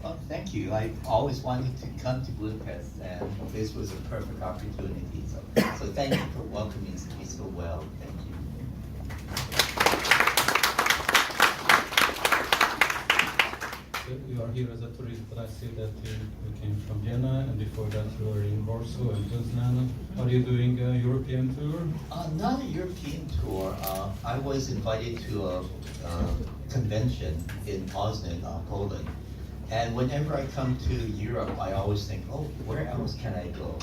Well, thank you. I always wanted to come to Budapest, and this was a perfect opportunity. So thank you for welcoming me so well. Thank you. You are here as a tourist, but I see that you came from Vienna, and before that you were in Warsaw and Poznan. Are you doing a European tour? Not a European tour. I was invited to a convention in Poznan, Poland. And whenever I come to Europe, I always think, oh, where else can I go?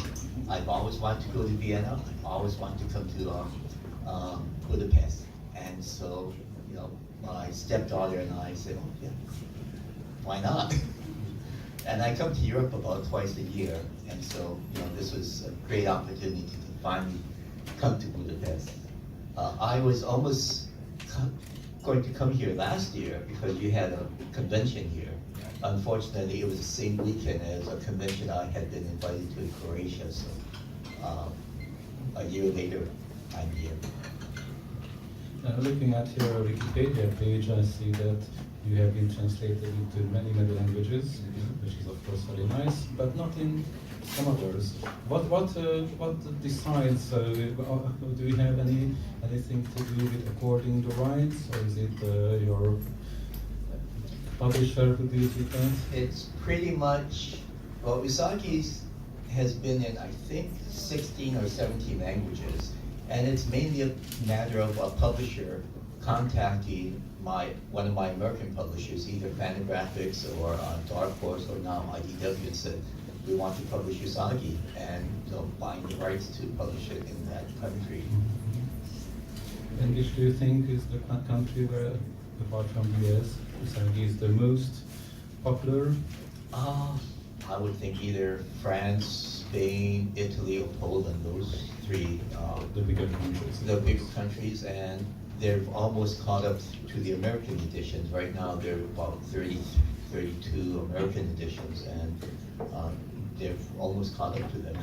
I've always wanted to go to Vienna. I always wanted to come to Budapest. And so, my stepdaughter and I said, oh, yeah, why not? And I come to Europe about twice a year. And so, this was a great opportunity to finally come to Budapest. I was almost going to come here last year because you had a convention here. Unfortunately, it was the same weekend as a convention I had been invited to in Croatia, so a year later, I'm here. Looking at your Wikipedia page, I see that you have been translated into many languages, which is of course very nice, but not in some others. What decides? Do you have anything to do with according the rights, or is it your publisher who deals with that? It's pretty much, well, Usagi has been in, I think, 16 or 17 languages, and it's mainly a matter of a publisher contacting one of my American publishers, either Fantagraphics or Dark Horse or now IDW, and said, we want to publish Usagi, and buying the rights to publish it in that country. And which do you think is the country where, apart from the US, Usagi is the most popular? I would think either France, Spain, Italy, or Poland. Those three. The bigger countries. The bigger countries, and they've almost caught up to the American editions. Right now, there are about 32 American editions, and they've almost caught up to them.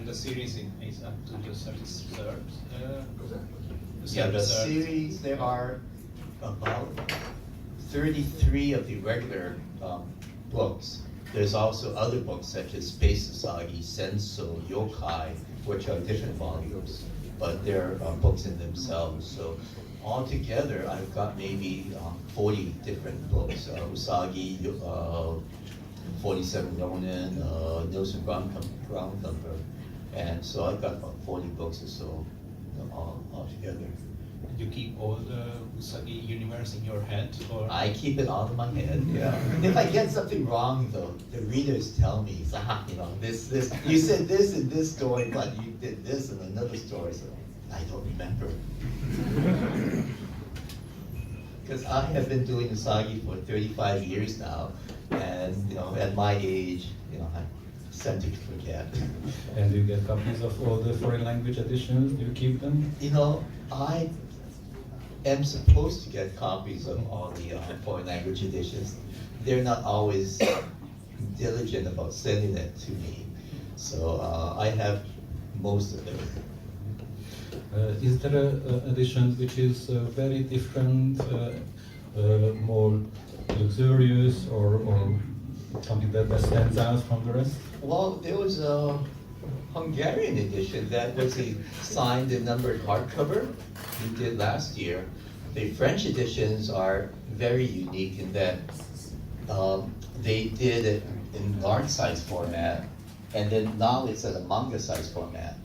The series is up to the 33rd. Yeah, the series, there are about 33 of the regular books. There's also other books such as Space Usagi, Senso, Yokai, which are different volumes, but they're books in themselves. So altogether, I've got maybe 40 different books. Usagi, 47 Ronin, Nielsen Groundthumper. And so I've got about 40 books or so all together. Do you keep all the Usagi universe in your head? Or? I keep it all in my head, yeah. If I get something wrong though, the readers tell me, this, you said this in this story, but you did this in another story, so I don't remember. Because I have been doing Usagi for 35 years now, and at my age, I tend to forget. And do you get copies of all the foreign language editions? Do you keep them? I am supposed to get copies of all the foreign language editions. They're not always diligent about sending it to me. So I have most of them. Is there an edition which is very different, more luxurious, or something that stands out from the rest? Well, there was a Hungarian edition that was a signed and numbered hardcover we did last year. The French editions are very unique in that they did it in large size format, and then now it's at a manga size format.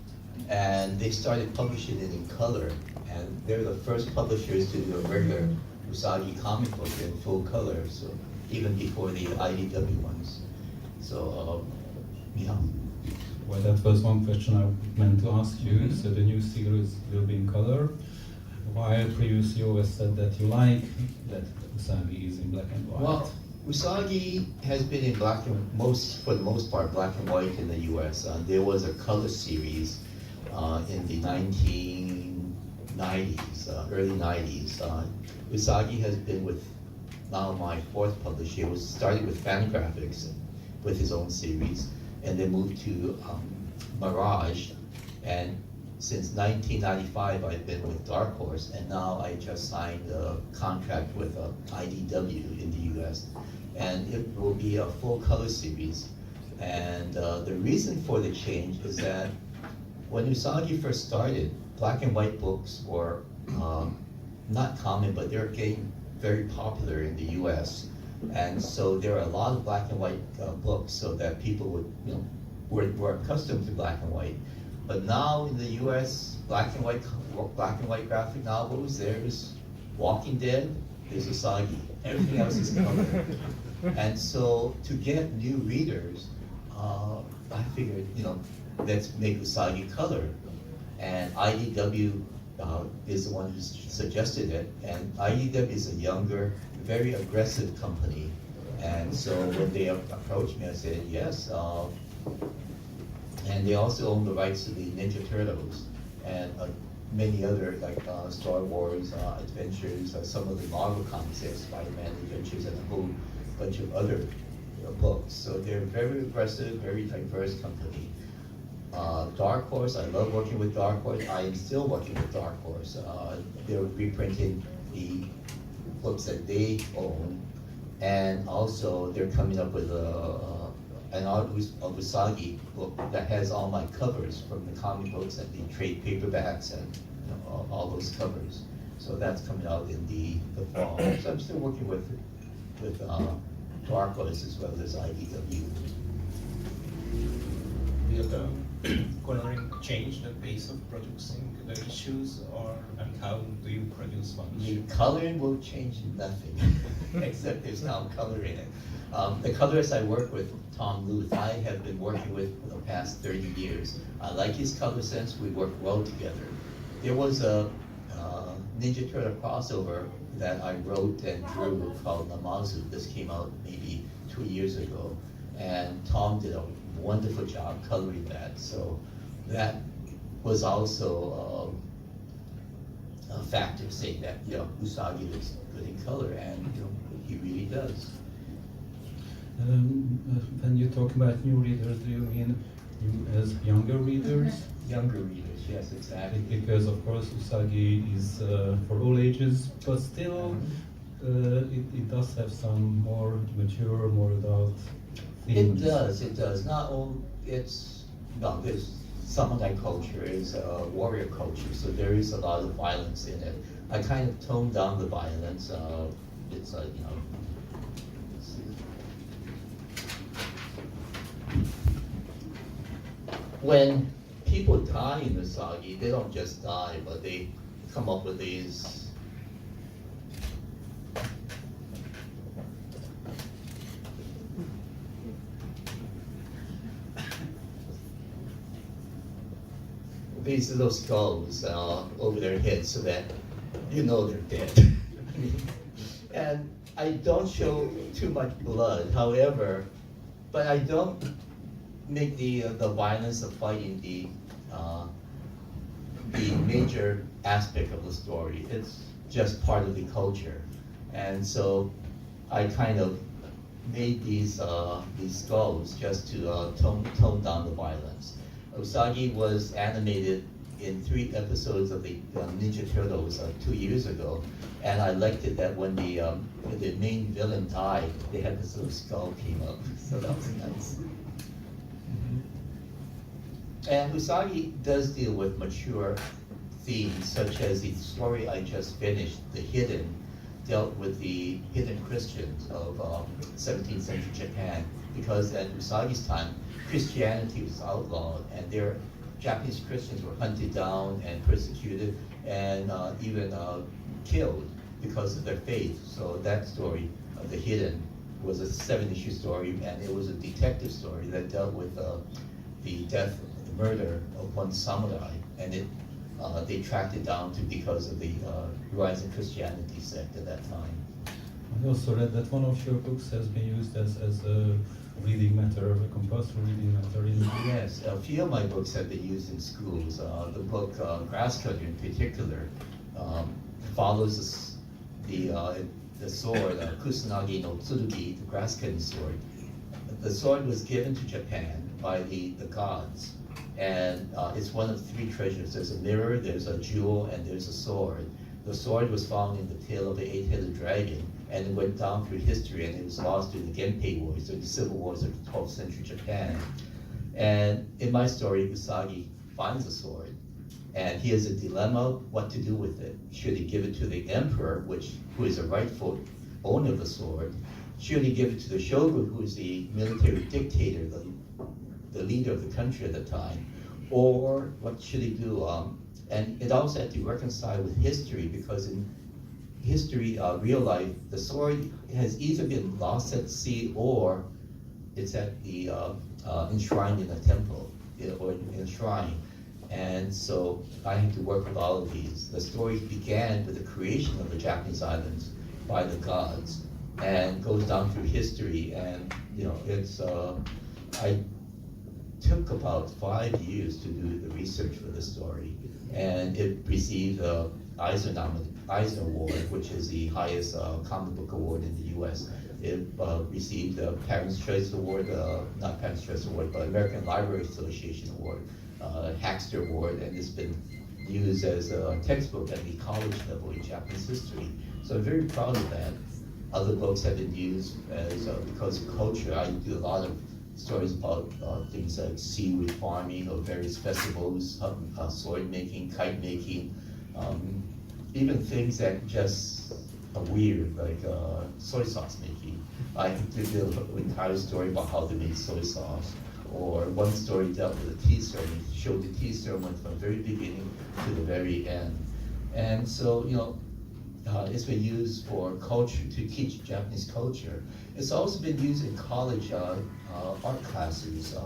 And they started publishing it in color, and they're the first publishers to do a regular Usagi comic book in full color, so even before the IDW ones. So, yeah. Well, that was one question I meant to ask you. So the new series will be in color. While previously you always said that you like that Usagi is in black and white. Well, Usagi has been in for the most part, black and white in the US. There was a color series in the 1990s, early 90s. Usagi has been with now my fourth publisher. It was started with Fantagraphics with his own series, and then moved to Mirage, and since 1995, I've been with Dark Horse, and now I just signed a contract with IDW in the US, and it will be a full color series. And the reason for the change is that when Usagi first started, black and white books were not common, but they're getting very popular in the US. And so there are a lot of black and white books so that people would, were accustomed to black and white. But now in the US, black and white graphic novels, there's Walking Dead, there's Usagi. Everything else is color. And so to get new readers, I figured, let's make Usagi color. And IDW is the one who suggested it. And IDW is a younger, very aggressive company. And so when they approached me, I said yes. And they also own the rights to the Ninja Turtles and many other like Star Wars adventures, some of the Marvel comics, Spider-Man adventures, and a whole bunch of other books. So they're very aggressive, very diverse company. Dark Horse, I love working with Dark Horse. I am still working with Dark Horse. They're reprinting the books that they own, and also they're coming up with an art of Usagi book that has all my covers from the comic books and the trade paperbacks and all those covers. So that's coming out in the fall. So I'm still working with Dark Horse as well as IDW. Will the coloring change the pace of producing the issues, and how do you produce one The issue? coloring will change nothing, except there's now color in it. The colorist I work with, Tom Luth, I have been working with for the past 30 years. I like his color sense, we work well together. There was a Ninja Turtle crossover that I wrote and drew called Namazu. This came out maybe 2 years ago, and Tom did a wonderful job coloring that. So that was also a factor saying that Usagi looks good in color, and he really does. When you talk about new readers, do you mean you as younger readers? Younger readers, yes, exactly. Because of course Usagi is for all ages, but still it does have some more mature, more adult themes. It does. Not all, there's samurai culture is a warrior culture, so there is a lot of violence in it. I kind of toned down the violence. It's when people die in Usagi, they don't just die, but they come up with these little skulls over their heads so that they're dead. And I don't show too much blood, however, but I don't make the violence of fighting the major aspect of the story. It's just part of the culture, and so I kind of made these skulls just to tone down the violence. Usagi was animated in 3 episodes of the Ninja Turtles 2 years ago, and I liked it that when the main villain died, they had this little skull came up, so that was nice. And Usagi does deal with mature themes, such as the story I just finished, The Hidden, dealt with the hidden Christians of 17th century Japan, because at Usagi's time, Christianity was outlawed, and their Japanese Christians were hunted down and persecuted and even killed because of their faith. So that story, The Hidden, was a 7-issue story, and it was a detective story that dealt with the death, the murder of one samurai, and they tracked it down because of the rise in Christianity sect at that time. I also read that one of your books has been used as a reading matter, a compulsory reading matter. Yes, a few of my books have been used in schools. The book Grasscutter in particular follows the sword, Kusanagi no Tsurugi, the grass cutting sword. The sword was given to Japan by the gods, And it's one of three treasures. There's a mirror, there's a jewel, and there's a sword. The sword was found in the tail of the eight-headed dragon, and it went down through history, and it was lost during the Genpei Wars, during the civil wars of the 12th century Japan. And in my story, Usagi finds the sword, and he has a dilemma what to do with it. Should he give it to the emperor, who is a rightful owner of the sword? Should he give it to the shogun, who is the military dictator, the leader of the country at the time? Or what should he do? And it also had to reconcile with history, because in history, real life, the sword has either been lost at sea or it's at the enshrined in a temple or in a shrine. And so I had to work with all of these. The story began with the creation of the Japanese islands by the gods, and goes down through history. And it's I took about 5 years to do the research for the story, and it received the Eisner Award, which is the highest comic book award in the U.S. It received the Parents' Choice Award, not Parents' Choice Award, but American Library Association Award, Hackster Award, and it's been used as a textbook at the college level in Japanese history. So I'm very proud of that. Other books have been used as, because of culture. I do a lot of stories about things like seaweed farming or various festivals, sword making, kite making, even things that just are weird, like soy sauce making. I did an entire story about how they made soy sauce. Or one story dealt with a tea ceremony, showed the tea ceremony from the very beginning to the very end. And so, it's been used for culture, to teach Japanese culture. It's also been used in college art classes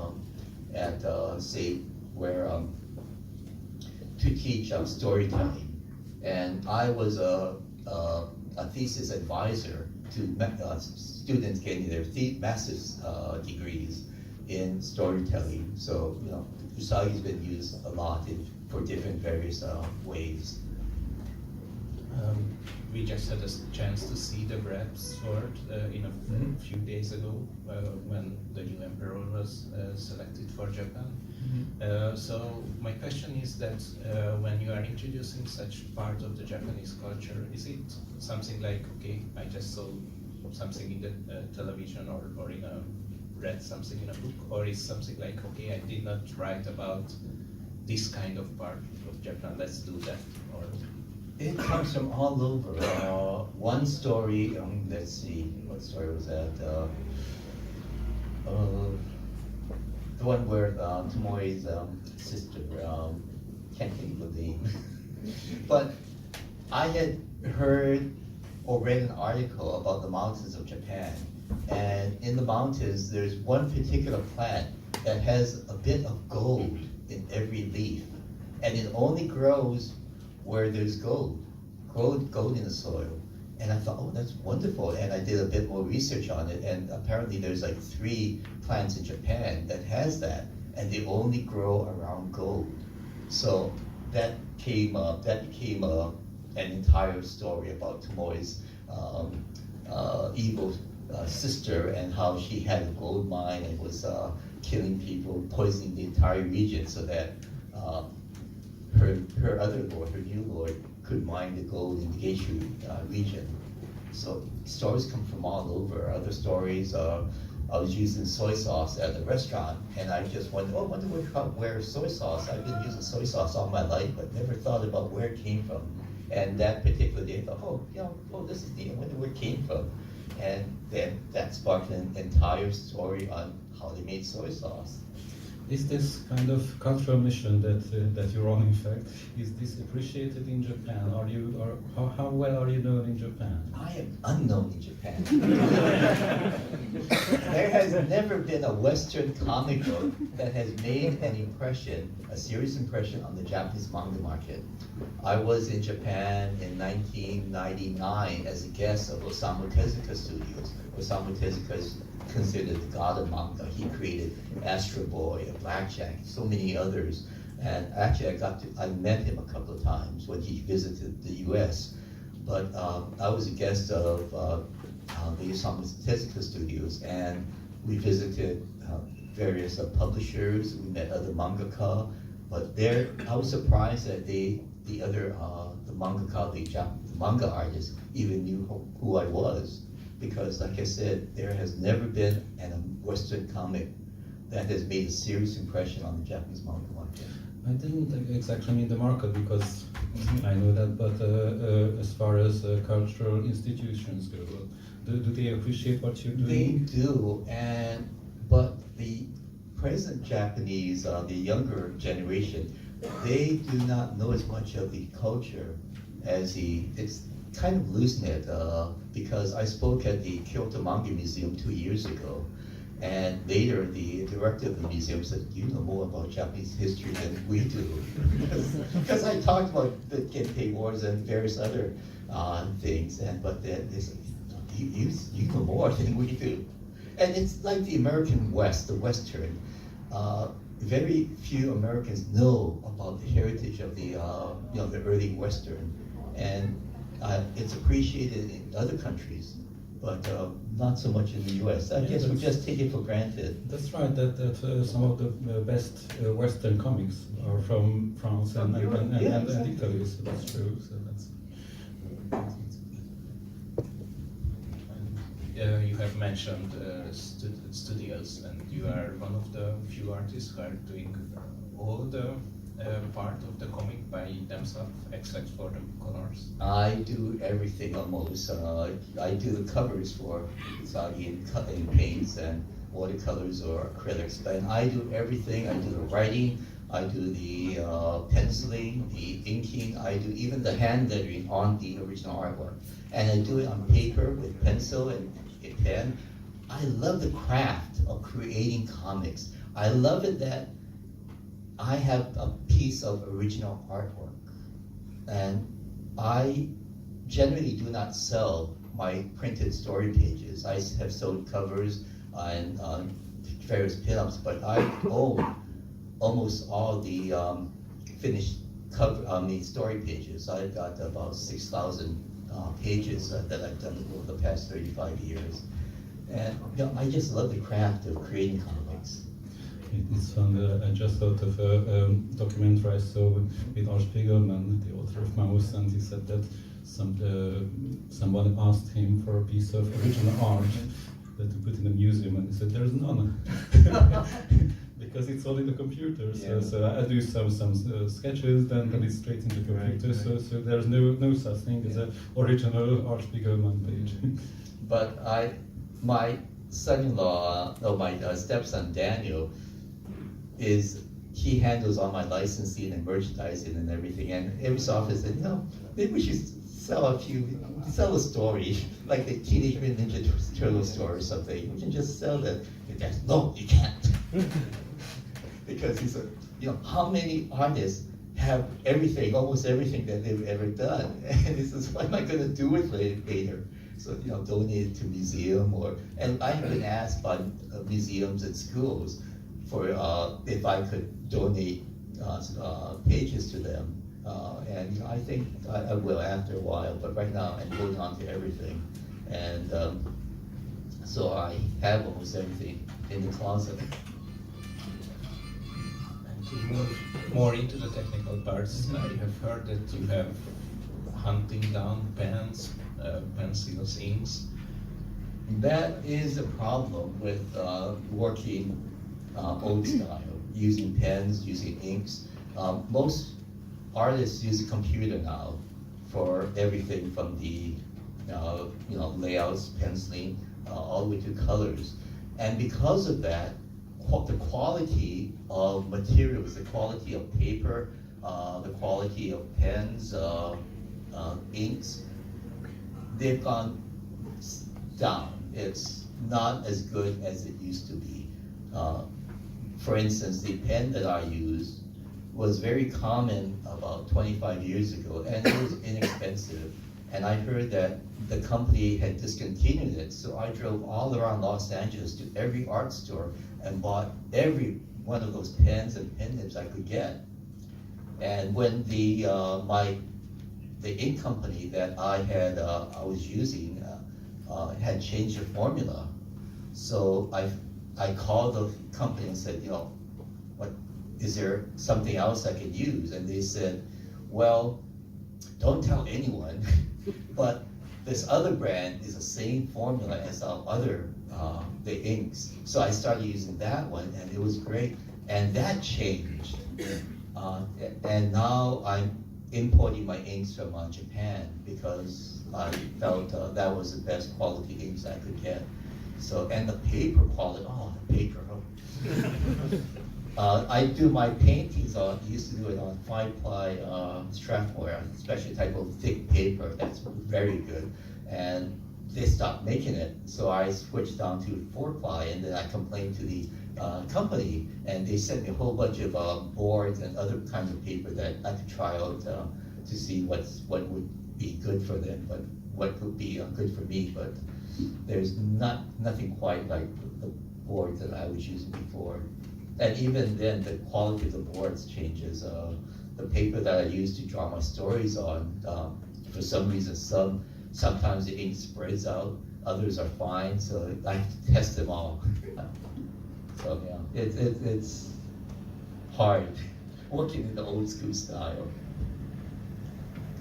at say where to teach storytelling. And I was a thesis advisor to students getting their master's degrees in storytelling. So Usagi's been used a lot for different various ways. We just had a chance to see the Brad sword in a few days ago when the new emperor was selected for Japan. So my question is that when you are introducing such part of the Japanese culture, is it something like, okay, I just saw something in the television or read something in a book, or is something like, okay, I did not write about this kind of part of Japan, let's do that? Or it comes from all over. One story, let's see, what story was that? The one where Tomoe's sister, can't think of the name. But I had heard or read an article about the mountains of Japan. And in the mountains, there's one particular plant that has a bit of gold in every leaf. And it only grows where there's gold in the soil. And I thought, oh, that's wonderful. And I did a bit more research on it. And apparently there's like 3 plants in Japan that has that. And they only grow around gold. So that became an entire story about Tomoe's evil sister, and how she had a gold mine and was killing people, poisoning the entire region, so that her other lord, her new lord, could mine the gold in the Geishu region. So stories come from all over. Other stories, I was using soy sauce at the restaurant, and I just wondered, I wonder where soy sauce. I've been using soy sauce all my life, but never thought about where it came from. And that particular day, I thought, this is neat. I wonder where it came from. And then that sparked an entire story on how they made soy sauce. Is this kind of cultural mission that you're on, in fact, is this appreciated in Japan? How well are you known in Japan? I am unknown in Japan. There has never been a Western comic book that has made an impression, a serious impression on the Japanese manga market. I was in Japan in 1999 as a guest of Osamu Tezuka Studios. Osamu Tezuka is considered the god of manga. He created Astro Boy, Blackjack, so many others. And actually I met him a couple of times when he visited the US. But I was a guest of the Osamu Tezuka Studios, and we visited various publishers. We met other mangaka, but there I was surprised that the mangaka, the manga artists, even knew who I was, because, like I said, there has never been a Western comic that has made a serious impression on the Japanese manga market. I didn't exactly mean the market, because I know that, but as far as cultural institutions go, do they appreciate what you're doing? They do, but the present Japanese, the younger generation, they do not know as much of the culture as it's kind of losing it, because I spoke at the Kyoto Manga Museum 2 years ago, and later the director of the museum said, "You know more about Japanese history than we do," because I talked about the Genpei Wars and various other things, but they said, you know more than we do. And it's like the American West, the Western. Very few Americans know about the heritage of the the early Western, and it's appreciated in other countries, but not so much in the U.S. I guess we just take it for granted. That's right. That some of the best Western comics are from France and Italy. So that's true. So that's. You have mentioned studios, and you are one of the few artists who are doing all the part of the comic by themselves, except for the colors. I do everything almost. I do the covers for Usagi in paints and watercolors or acrylics, but I do everything. I do the writing, I do the penciling, the inking, I do even the hand lettering on the original artwork. And I do it on paper with pencil and a pen. I love the craft of creating comics. I love it that I have a piece of original artwork. And I generally do not sell my printed story pages. I have sold covers and various pinups, but I own almost all the finished cover the story pages. I've got about 6,000 pages that I've done over the past 35 years. And I just love the craft of creating comics. It's fun. I just thought of a documentary I saw with Art Spiegelman, the author of Mouse, and he said that someone asked him for a piece of original art that to put in a museum, and he said there's none. Because it's all in the computer. So I do some sketches, then it's straight into the computer. So there's no such thing as an original Art Spiegelman page. But my son-in-law, my stepson Daniel, he handles all my licensing and merchandising and everything. And every so often said, maybe we should sell a story, like the Teenage Mutant Ninja Turtle story or something. We can just sell that. And Dad, no, you can't. Because he said, how many artists have everything, almost everything that they've ever done? And he says, what am I going to do with it later? So, donate it to museum and I have been asked by museums and schools for if I could donate pages to them. And I think I will after a while, but right now I'm holding on to everything. And so I have almost everything in the closet. To move more into the technical parts, I have heard that you have hunting down pens, pencils, inks. That is a problem with working old style, using pens, using inks. Most artists use a computer now for everything from the layouts, penciling, all the way to colors. And because of that, the quality of materials, the quality of paper, the quality of pens, inks, they've gone down. It's not as good as it used to be. For instance, the pen that I used was very common about 25 years ago, and it was inexpensive. And I heard that the company had discontinued it, so I drove all around Los Angeles to every art store and bought every one of those pens and pen nibs I could get. And when the ink company that I was using had changed the formula, so I called the company and said, what, is there something else I could use? And they said, well, don't tell anyone, but this other brand is the same formula as our other, the inks. So I started using that one, and it was great. And that changed. And now I'm importing my inks from Japan because I felt that was the best quality inks I could get. So, and the paper quality, the paper. I do my paintings used to do it on 5-ply Strathmore, special type of thick paper that's very good. And they stopped making it, so I switched down to 4-ply, and then I complained to the company, and they sent me a whole bunch of boards and other kinds of paper that I could try out to see what would be good for them, but what would be good for me. But there's nothing quite like the boards that I was using before. And even then, the quality of the boards changes. The paper that I use to draw my stories on, for some reason, sometimes the ink spreads out, others are fine, so I have to test them all. So yeah, it's hard working in the old school style.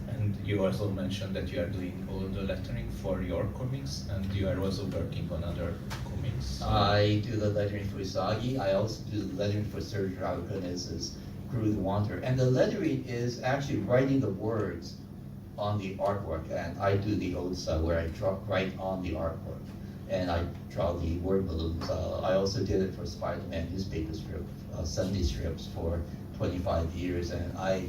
And you also mentioned that you are doing all the lettering for your comics, and you are also working on other comics. I do the lettering for Usagi. I also do the lettering for Sergio Aragonés's Guru the Wanderer. And the lettering is actually writing the words on the artwork, and I do the old style where I write on the artwork, and I draw the word balloons. I also did it for Spider-Man newspaper strip, Sunday strips for 25 years, and I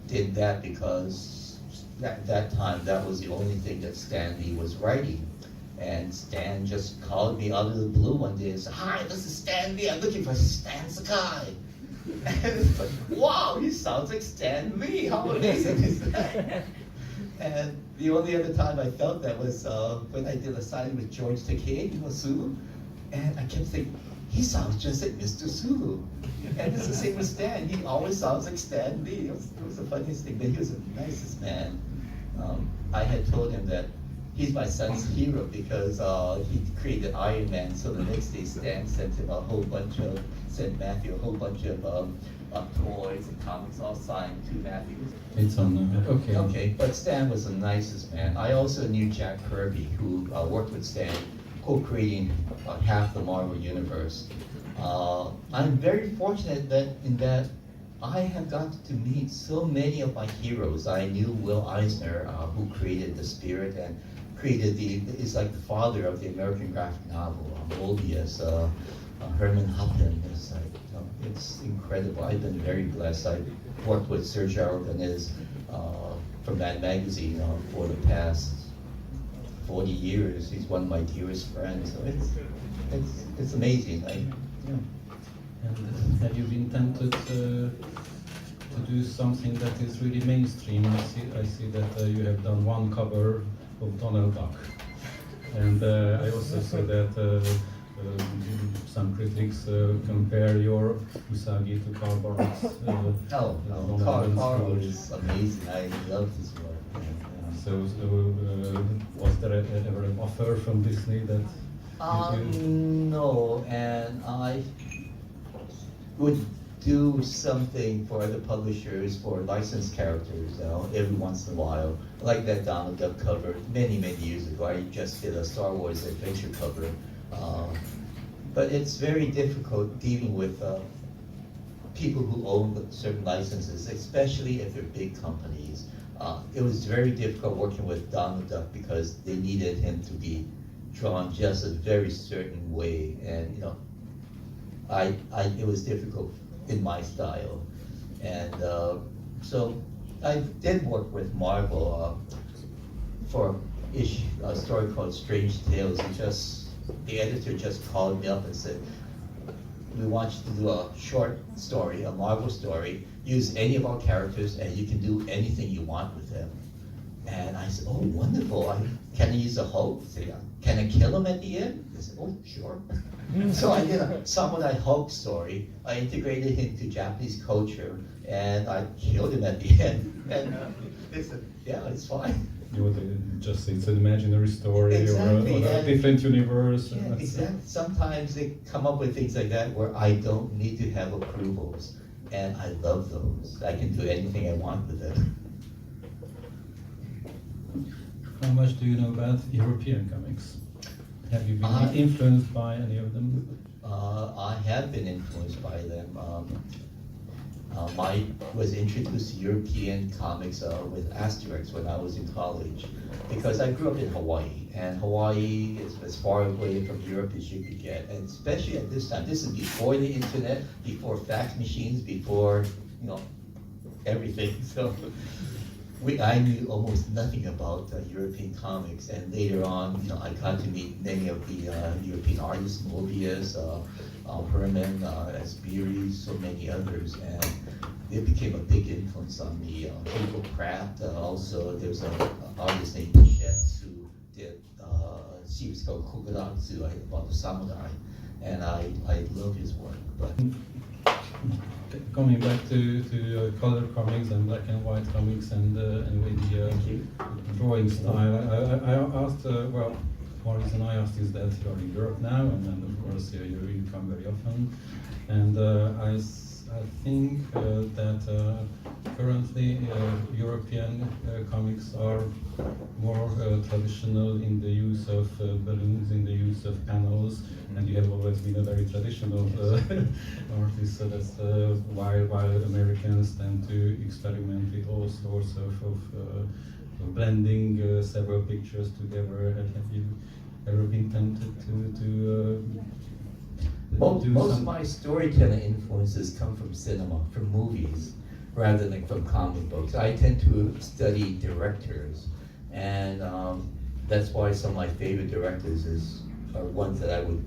did that because at that time that was the only thing that Stan Lee was writing. And Stan just called me out of the blue one day and said, "Hi, this is Stan Lee. I'm looking for Stan Sakai." And it's like, wow, he sounds like Stan Lee. How amazing is that? And the only other time I felt that was when I did a signing with George Takei in Sulu. And I kept thinking, he sounds just like Mr. Sulu. And it's the same with Stan. He always sounds like Stan Lee. It was the funniest thing, but he was the nicest man. I had told him that he's my son's hero because he created Iron Man. So the next day, Stan sent him sent Matthew a whole bunch of toys and comics all signed to Matthew. It's on, okay. Okay, but Stan was the nicest man. I also knew Jack Kirby, who worked with Stan, co-creating half the Marvel universe. I'm very fortunate that I have gotten to meet so many of my heroes. I knew Will Eisner, who created the Spirit and created is like the father of the American graphic novel, Mobius, Herman Hopkins. It's incredible. I've been very blessed. I worked with Sergio Aragonés from that magazine for the past 40 years. He's one of my dearest friends. So it's amazing. And have you been tempted to do something that is really mainstream? I see that you have done one cover of Donald Duck, and I also saw that some critics compare your Usagi to Karl Barth's. Karl is amazing. I love his work. So was there ever an offer from Disney that? No, and I would do something for other publishers for licensed characters, every once in a while, like that Donald Duck cover many years ago. I just did a Star Wars adventure cover, but it's very difficult dealing with people who own certain licenses, especially if they're big companies. It was very difficult working with Donald Duck because they needed him to be drawn just a very certain way, and it was difficult in my style. And so I did work with Marvel for a story called Strange Tales. The editor just called me up and said, "We want you to do a short story, a Marvel story, use any of our characters, and you can do anything you want with them." And I said, "Oh, wonderful. Can I use a Hulk?" "Can I kill him at the end?" I said, "Oh, sure." So I did a Samurai Hulk story. I integrated him into Japanese culture, and I killed him at the end. And they said, "Yeah, it's fine." You would just say it's an imaginary story Exactly, or a different universe. Yeah, exactly. Sometimes they come up with things like that where I don't need to have approvals, and I love those. I can do anything I want with it. How much do you know about European comics? Have you been influenced by any of them? I have been influenced by them. I was introduced to European comics with Asterix when I was in college, because I grew up in Hawaii, and Hawaii is as far away from Europe as you could get, and especially at this time. This is before the internet, before fax machines, before everything. So I knew almost nothing about European comics, and later on, I got to meet many of the European artists, Mobius, Herman, Asbiri, so many others, and it became a big influence on me. Hugo Pratt, also there's an artist named Chet who did a series called Kokuratsu about the samurai, and I love his work. But coming back to color comics and black and white comics and anyway the drawing style, I asked, well, one reason I asked is that you're in Europe now, and then of course you come very often, and I think that currently European comics are more traditional in the use of balloons, in the use of panels, and you have always been a very traditional artist, so that's while Americans tend to experiment with all sorts of blending several pictures together. Have you ever been tempted to most of my storytelling influences come from cinema, from movies, rather than from comic books. I tend to study directors, and that's why some of my favorite directors are ones that I would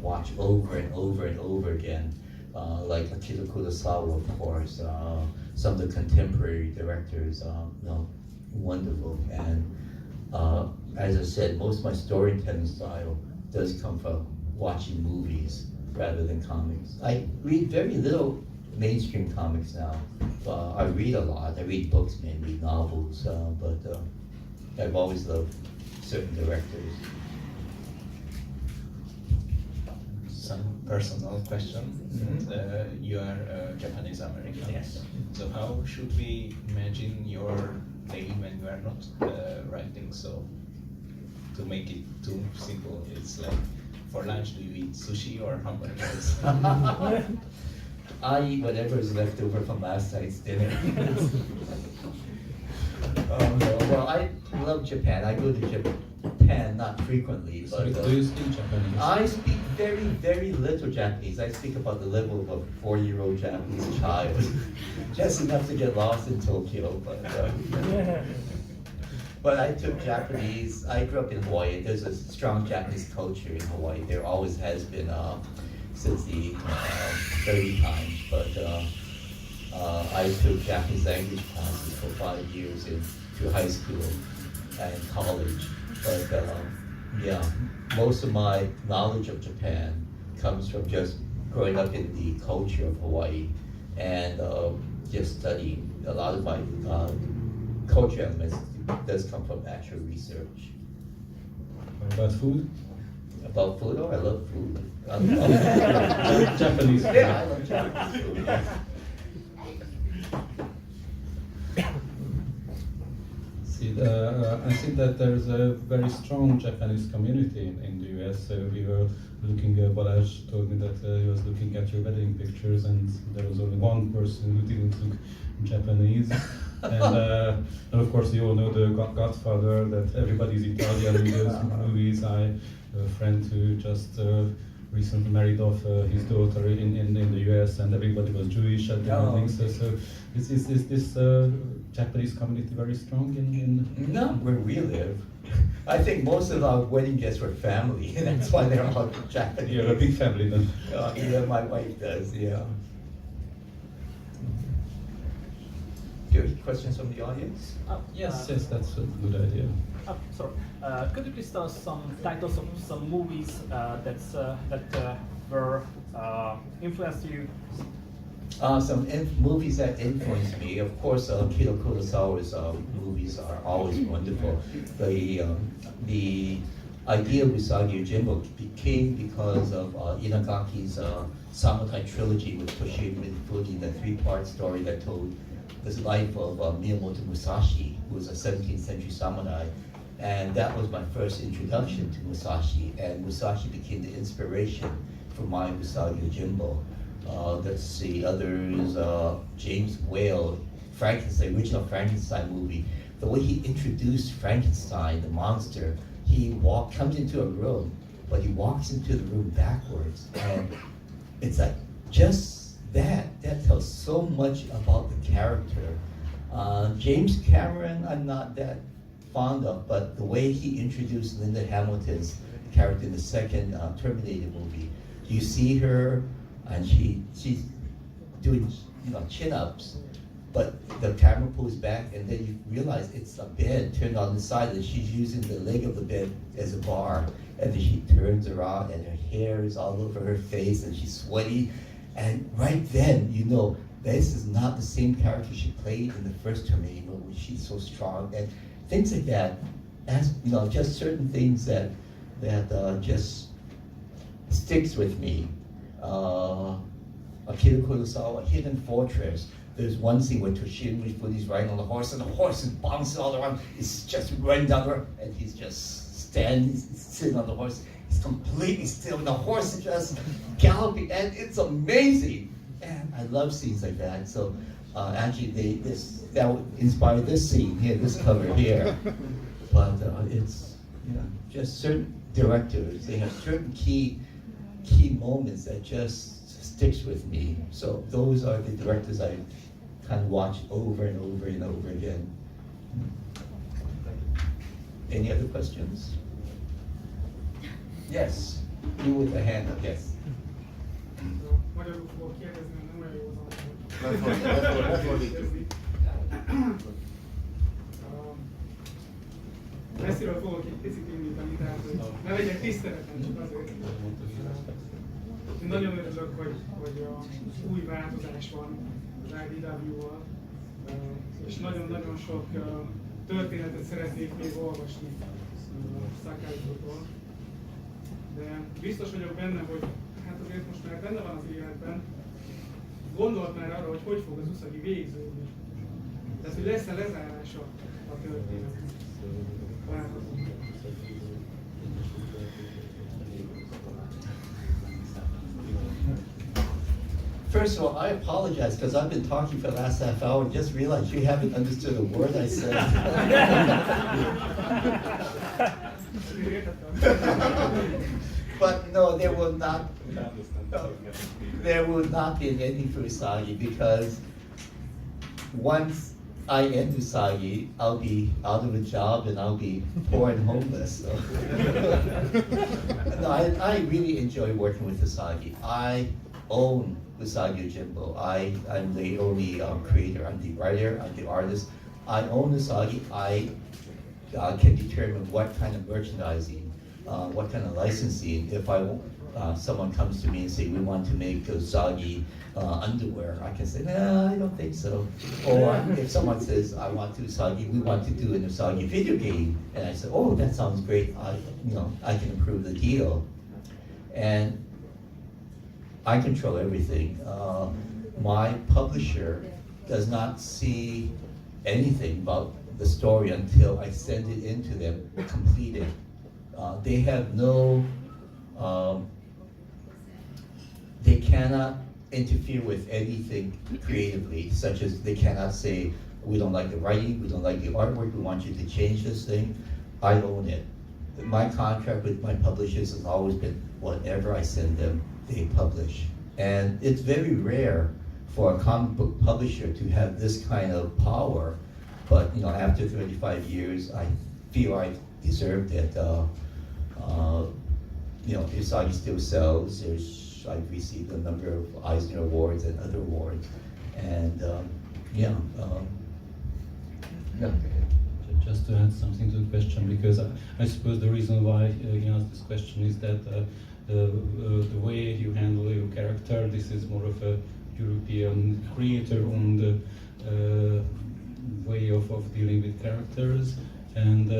watch over and over and over again, like Akira Kurosawa, of course. Some of the contemporary directors, wonderful. And as I said, most of my storytelling style does come from watching movies rather than comics. I read very little mainstream comics now. I read a lot. I read books, mainly novels, but I've always loved certain directors. Some personal question. You are Japanese American. Yes. So how should we imagine your day when you are not writing? So to make it too simple, it's like, for lunch, do you eat sushi or hamburgers? I eat whatever is left over from last night's dinner. No. Well, I love Japan. I go to Japan not frequently, but do you speak Japanese? I speak very, very little Japanese. I speak about the level of a 4-year-old Japanese child, just enough to get lost in Tokyo. But I took Japanese. I grew up in Hawaii. There's a strong Japanese culture in Hawaii. There always has been since the early times. But I took Japanese language classes for 5 years through high school and college. But yeah, most of my knowledge of Japan comes from just growing up in the culture of Hawaii and just studying. A lot of my culture elements does come from actual research. About food? About food? Oh, I love food. I love Japanese food. Yeah, I love Japanese food. Yeah. I think that there's a very strong Japanese community in the US. We were looking, Balázs told me that he was looking at your wedding pictures, and there was only one person who didn't look Japanese. And of course, you all know the Godfather, that everybody's Italian in those movies. I have a friend who just recently married off his daughter in the US, and everybody was Jewish at the wedding. So is this Japanese community very strong in? Not where we live. I think most of our wedding guests were family, and that's why they're all Japanese. You're a big family then. Yeah, my wife does, yeah. Do you have questions from the audience? Yes, that's a good idea. Sorry. Could you please tell us some titles of some movies that were influenced you? Some movies that influenced me, of course, Kiro Kurosawa's movies are always wonderful. The idea of Usagi Yojimbo came because of Inagaki's Samurai trilogy with Toshiro Mifune, the three-part story that told the life of Miyamoto Musashi, who was a 17th century samurai. And that was my first introduction to Musashi, and Musashi became the inspiration for my Usagi Yojimbo. Let's see, others, James Whale, Frankenstein, original Frankenstein movie. The way he introduced Frankenstein, the monster, he comes into a room, but he walks into the room backwards. And it's like, just that tells so much about the character. James Cameron, I'm not that fond of, but the way he introduced Linda Hamilton's character in the second Terminator movie, you see her, and she's doing chin-ups, but the camera pulls back, and then you realize it's a bed turned on the side, and she's using the leg of the bed as a bar. And then she turns around, and her hair is all over her face, and she's sweaty. And right then, you know, this is not the same character she played in the first Terminator movie. She's so strong, and things like that. As you know, just certain things that just sticks with me. Akira Kurosawa, Hidden Fortress. There's one scene where Toshiro Mifune is riding on the horse, and the horse is bouncing all around. It's just running down the road, and he's just sitting on the horse. He's completely still, and the horse is just galloping, and it's amazing. And I love scenes like that. So actually, that inspired this scene here, this cover here. But it's just certain directors. They have certain key moments that just sticks with me. So those are the directors I kind of watch over and over and over again. Any other questions? Yes, you with the hand up, yes. Magyarul fogok kérdezni, nem olyan jó az messziről fogok egy picit indítani, tehát hogy ne legyek tiszteletlen, csak azért. Én nagyon örülök, hogy új változás van az IDW-val, és nagyon-nagyon sok történetet szeretnék még olvasni Sakai-tól. De biztos vagyok benne, hogy hát azért most már benne van az életben, gondolt már arra, hogy fog az Usagi végződni. Tehát, hogy lesz-e lezárása a történetnek. First of all, I apologize because I've been talking for the last half hour and just realized you haven't understood a word I said. But no, there will not be an ending for Usagi, because once I end Usagi, I'll be out of a job and I'll be poor and homeless. So. No, I really enjoy working with Usagi. I own Usagi Yojimbo. I'm the only creator. I'm the writer. I'm the artist. I own Usagi. I can determine what kind of merchandising, what kind of licensing. If someone comes to me and say, we want to make Usagi underwear, I can say, no, I don't think so. Or if someone says, we want to do an Usagi video game, and I say, oh, that sounds great. I can improve the deal. And I control everything. My publisher does not see anything about the story until I send it in to them completed. They have no, they cannot interfere with anything creatively, such as they cannot say, we don't like the writing, we don't like the artwork, we want you to change this thing. I own it. My contract with my publishers has always been whatever I send them, they publish. And it's very rare for a comic book publisher to have this kind of power. But after 35 years, I feel I deserved it. Usagi still sells. I've received a number of Eisner awards and other awards, and Just to add something to the question, because I suppose the reason why he asked this question is that the way you handle your character, this is more of a European creator-owned way of dealing with characters, and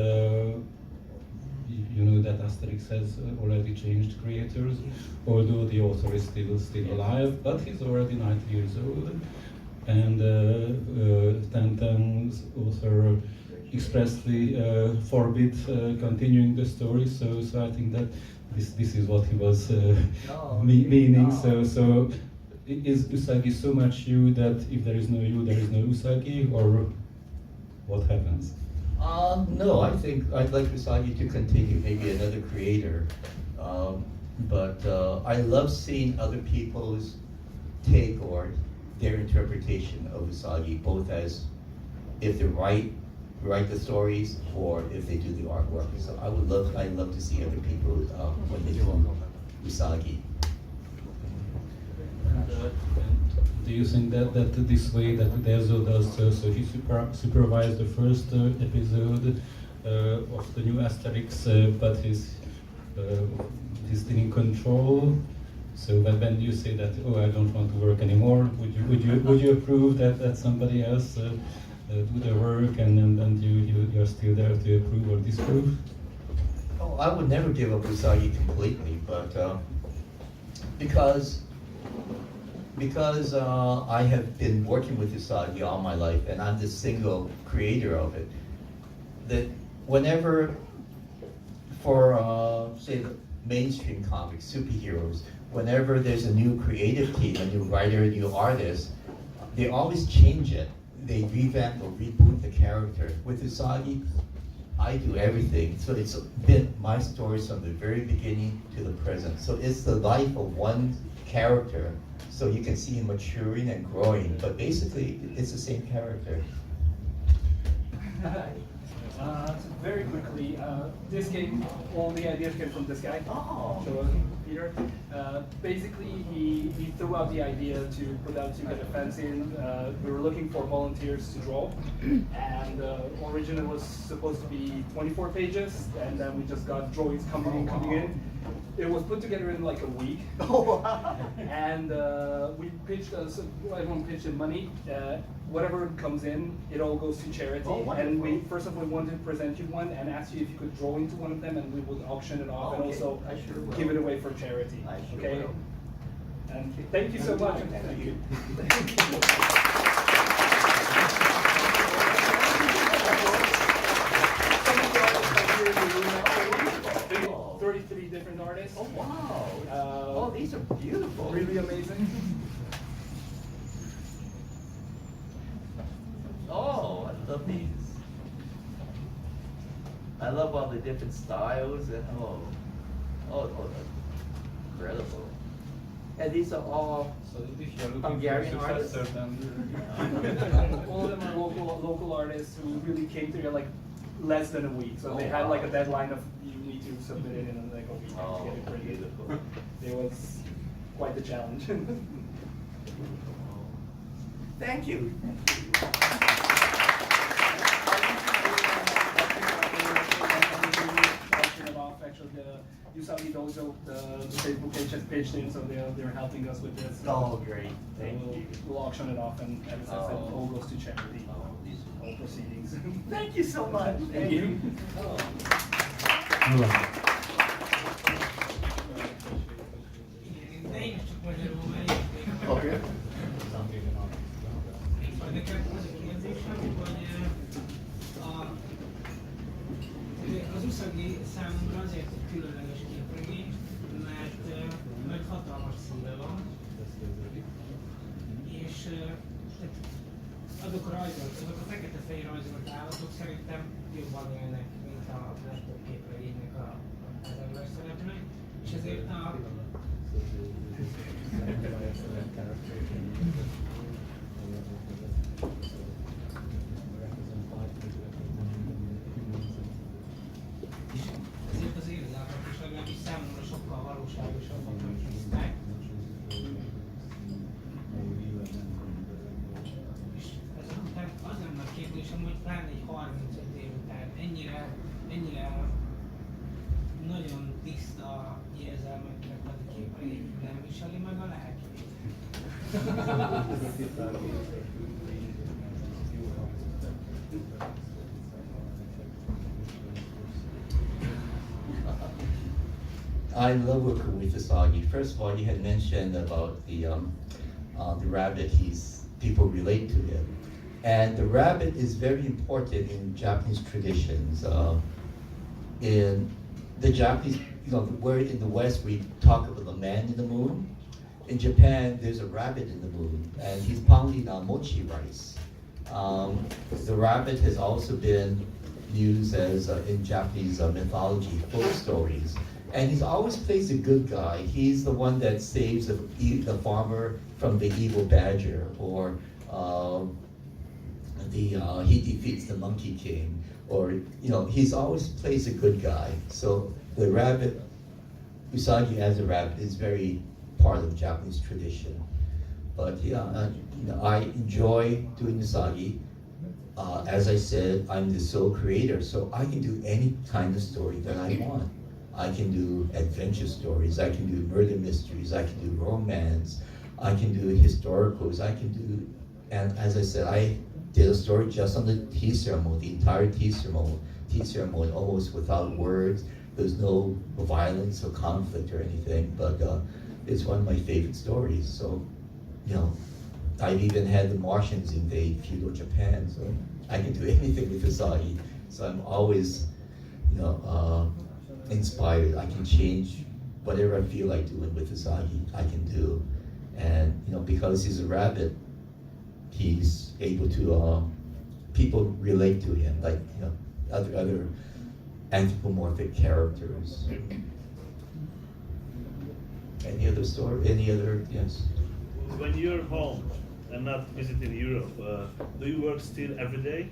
you know that Asterix has already changed creators, although the author is still alive, but he's already 90 years old, and Tintin's author expressly forbid continuing the story, so I think that this is what he was meaning. So is Usagi so much you that if there is no you, there is no Usagi, or what happens? No, I think I'd like Usagi to continue, maybe another creator. But I love seeing other people's take or their interpretation of Usagi, both as if they write the stories or if they do the artwork. So I love to see other people when they do Usagi. Do you think that this way that Uderzo does, so he supervised the first episode of the new Asterix, but he's still in control? So when you say that, oh, I don't want to work anymore, would you approve that somebody else do the work, and you're still there to approve or disapprove? Oh, I would never give up Usagi completely, but because I have been working with Usagi all my life, and I'm the single creator of it, that whenever, for say the mainstream comics, superheroes, whenever there's a new creative team, a new writer, a new artist, they always change it. They revamp or reboot the character. With Usagi, I do everything. So it's been my stories from the very beginning to the present. So it's the life of one character. So you can see him maturing and growing, but basically it's the same character. Very quickly, this game, all the ideas came from this guy. Oh. So, Peter. Basically, he threw out the idea to put out to get a fence in. We were looking for volunteers to draw, and originally it was supposed to be 24 pages, and then we just got drawings coming in. It was put together in like a week. And we pitched, everyone pitched in money. Whatever comes in, it all goes to charity. And we first of all wanted to present you one and ask you if you could draw into one of them, and we would auction it off and also give it away for charity. Okay. And thank you so much. Thank you. 33 different artists. Oh wow! Oh, these are beautiful. Really amazing. Oh, I love these. I love all the different styles and oh, that's incredible. And these are all So if you're looking Hungarian for a successor, artists? then All of them are local artists who really came together like less than a week. So they had like a deadline of you need to submit it in like a week to get it printed. beautiful. It was quite the challenge. Thank you. Actually, the Usagi Dojo, the Facebook page has pitched in, so they're helping us with this. Oh, great. So Thank we'll, you. we'll auction it off, and as I said, it all goes to charity. All proceedings. Thank you so much. Thank you. Okay. Nekem az a kérdésem, hogy az Usagi számomra azért egy különleges képregény, mert hatalmas szíve van, és azok a rajzolt, azok a fekete-fehér rajzolt állatok szerintem jobban élnek, mint a legtöbb képregénynek az ember szereplői, és ezért ezért az érzékelek is legalábbis számomra sokkal valóságosabbak, hogy hisznek. És ezután az lenne a kérdésem, hogy pláne egy 35 év után ennyire nagyon tiszta érzelmeknek ad képregény, nem viseli meg a lelkét. I love working with Usagi. First of all, you had mentioned about the rabbit. People relate to him, and the rabbit is very important in Japanese traditions. In the Japanese, where in the West we talk about the man in the moon. In Japan, there's a rabbit in the moon, and he's pounding mochi rice. The rabbit has also been used as in Japanese mythology, folk stories. And he always plays a good guy. He's the one that saves the farmer from the evil badger, or he defeats the Monkey King, or he's always plays a good guy. So the rabbit, Usagi as a rabbit, is very part of Japanese tradition. But yeah, I enjoy doing Usagi. As I said, I'm the sole creator, so I can do any kind of story that I want. I can do adventure stories, I can do murder mysteries, I can do romance, I can do historicals, and as I said, I did a story just on the tea ceremony, the entire tea ceremony, almost without words. There's no violence or conflict or anything, but it's one of my favorite stories. So, I've even had the Martians invade feudal Japan, so I can do anything with Usagi. So I'm always, inspired. I can change whatever I feel like doing with Usagi, I can do. And because he's a rabbit, he's able to people relate to him, like other anthropomorphic characters. Any other story? Any other? Yes. When you're home and not visiting Europe, do you work still every day?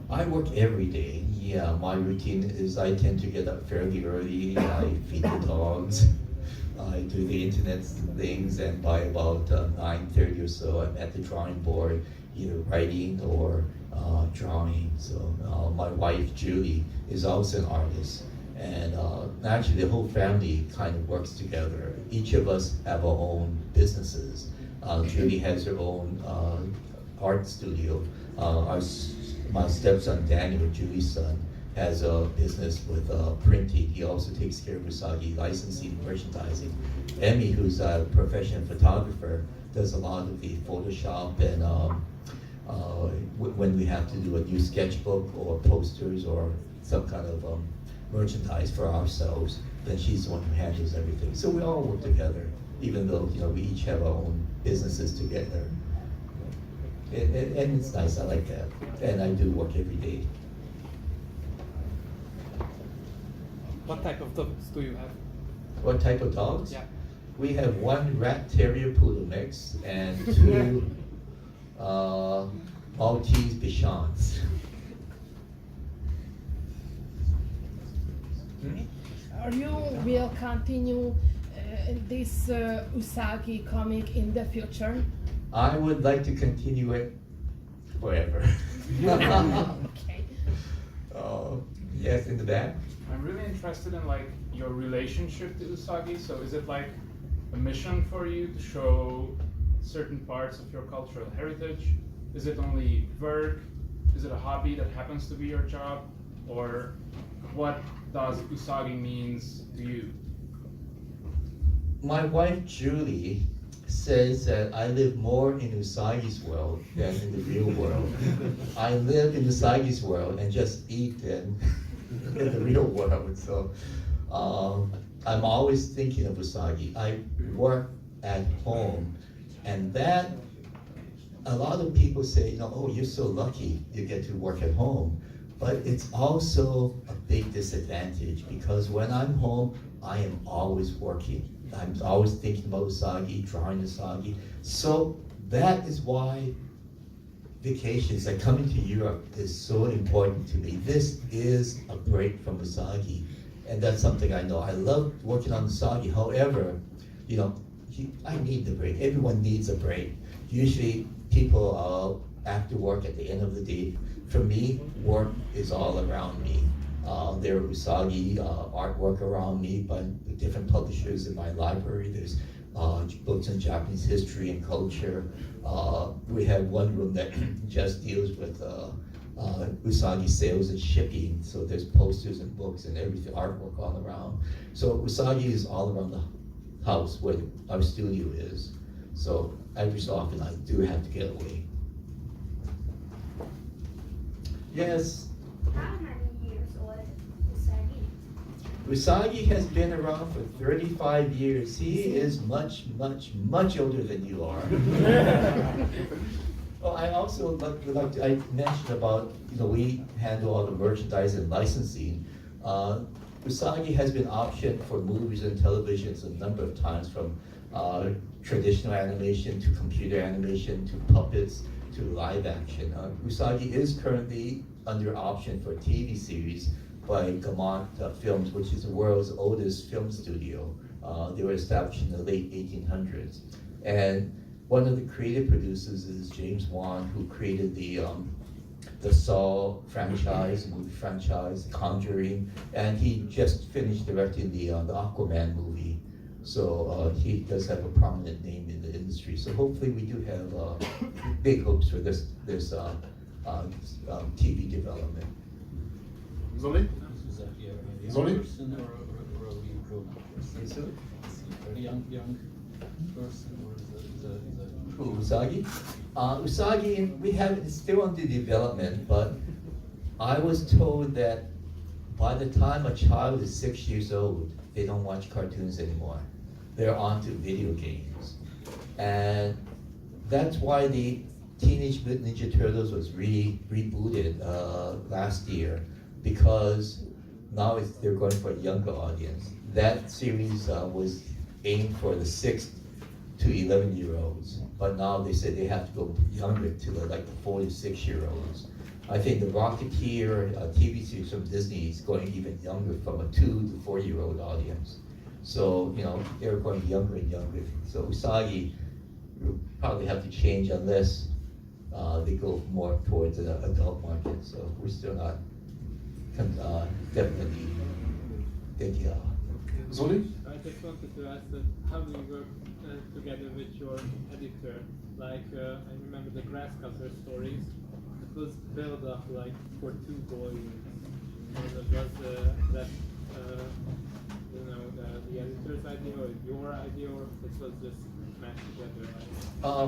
I work every day. Yeah, my routine is I tend to get up fairly early. I feed the dogs. I do the internet things, and by about 9:30 or so, I'm at the drawing board, either writing or drawing. So my wife Julie is also an artist, and actually the whole family kind of works together. Each of us have our own businesses. Julie has her own art studio. My stepson Daniel, Julie's son, has a business with printing. He also takes care of Usagi licensing, merchandising. Emmy, who's a professional photographer, does a lot of the Photoshop, and when we have to do a new sketchbook or posters or some kind of merchandise for ourselves, then she's the one who handles everything. So we all work together, even though we each have our own businesses together. And it's nice, I like that. And I do work every day. What type of dogs do you have? What type of dogs? Yeah. We have one rat terrier poodle mix and two Maltese Bichons. You will continue this Usagi comic in the future? I would like to continue it forever. Okay. Yes, in the back. I'm really interested in your relationship to Usagi. So is it like a mission for you to show certain parts of your cultural heritage? Is it only work? Is it a hobby that happens to be your job? Or what does Usagi means to you? My wife Julie says that I live more in Usagi's world than in the real world. I live in Usagi's world and just eat in the real world. So I'm always thinking of Usagi. I work at home, and that a lot of people say, oh, you're so lucky you get to work at home. But it's also a big disadvantage, because when I'm home, I am always working. I'm always thinking about Usagi, drawing Usagi. So that is why vacations, like coming to Europe, is so important to me. This is a break from Usagi, and that's something I know. I love working on Usagi. However, I need the break. Everyone needs a break. Usually people after work at the end of the day, for me, work is all around me. There are Usagi artwork around me by the different publishers in my library. There's books on Japanese history and culture. We have one room that just deals with Usagi sales and shipping, so there's posters and books and everything, artwork all around. So Usagi is all around the house where our studio is. So every so often I do have to get away. Yes, How many years old Usagi? Usagi has been around for 35 years. He is much, much, much older than you are. Well, I also I mentioned about, we handle all the merchandise and licensing. Usagi has been optioned for movies and televisions a number of times, from traditional animation to computer animation to puppets to live action. Usagi is currently under option for a TV series by Gaumont Films, which is the world's oldest film studio. They were established in the late 1800s. And one of the creative producers is James Wan, who created the Saw franchise, movie franchise, Conjuring, and he just finished directing the Aquaman movie. So he does have a prominent name in the industry. So hopefully we do have big hopes for this TV development. Zoli? Zoli? Person or a grown person? Is it? A young person or is a Who, Usagi? Usagi, we have it's still under development, but I was told that by the time a child is 6 years old, they don't watch cartoons anymore. They're on to video games. And that's why the Teenage Mutant Ninja Turtles was rebooted last year, because now they're going for a younger audience. That series was aimed for the 6 to 11-year-olds, but now they said they have to go younger to the 4 to 6-year-olds. I think the Rocketeer TV series from Disney is going even younger, from a 2 to 4-year-old audience. So, they're going younger and younger. So Usagi will probably have to change unless they go more towards the adult market. So we're still not definitely thinking. Zoli? I just wanted to ask that how do you work together with your editor? I remember the Grasscutter stories. It was built up for 2 volumes. And it was that the editor's idea or your idea, or it was just mashed together?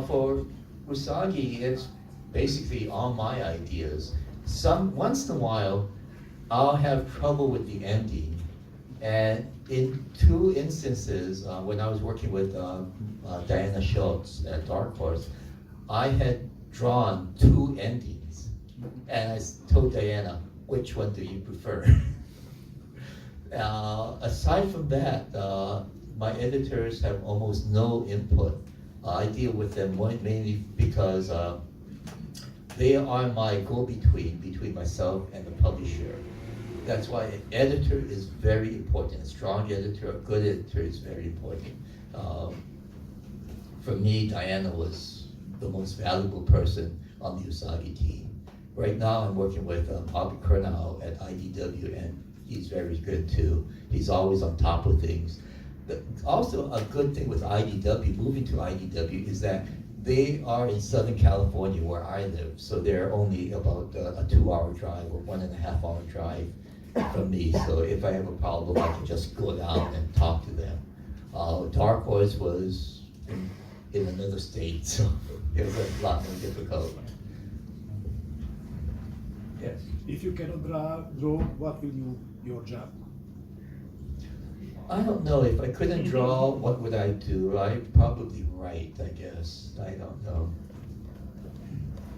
For Usagi, it's basically all my ideas. Once in a while, I'll have trouble with the ending. And in 2 instances, when I was working with Diana Schultz at Dark Horse, I had drawn 2 endings. And I told Diana, which one do you prefer? Aside from that, my editors have almost no input. I deal with them mainly because they are my go-between between myself and the publisher. That's why an editor is very important. A strong editor, a good editor is very important. For me, Diana was the most valuable person on the Usagi team. Right now, I'm working with Bobby Kurnow at IDW, and he's very good too. He's always on top of things. Also, a good thing with IDW, moving to IDW, is that they are in Southern California where I live, so they're only about a 2-hour drive or 1.5-hour drive from me. So if I have a problem, I can just go down and talk to them. Dark Horse was in another state, so it was a lot more difficult. Yes. If you cannot draw, what will your job? I don't know. If I couldn't draw, what would I do? I'd probably write, I guess. I don't know.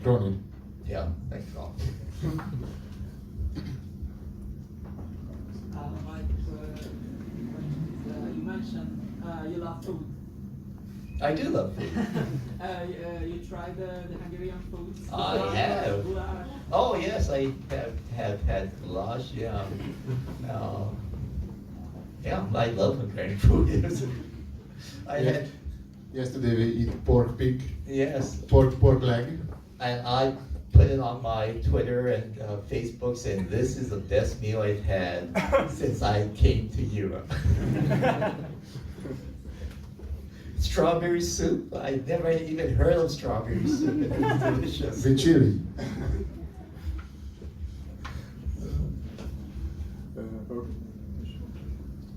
Ronnie. Yeah, thanks all. You mentioned you love food. I do love food. You tried the Hungarian foods? I have. Goulash. Oh yes, I have had goulash. Yeah. Yeah, I love Hungarian food. I had. Yesterday we eat pork pig. Yes. Pork leg. And I put it on my Twitter and Facebook saying this is the best meal I've had since I came to Europe. strawberry soup. I never even heard of strawberry soup. It was delicious. The chili.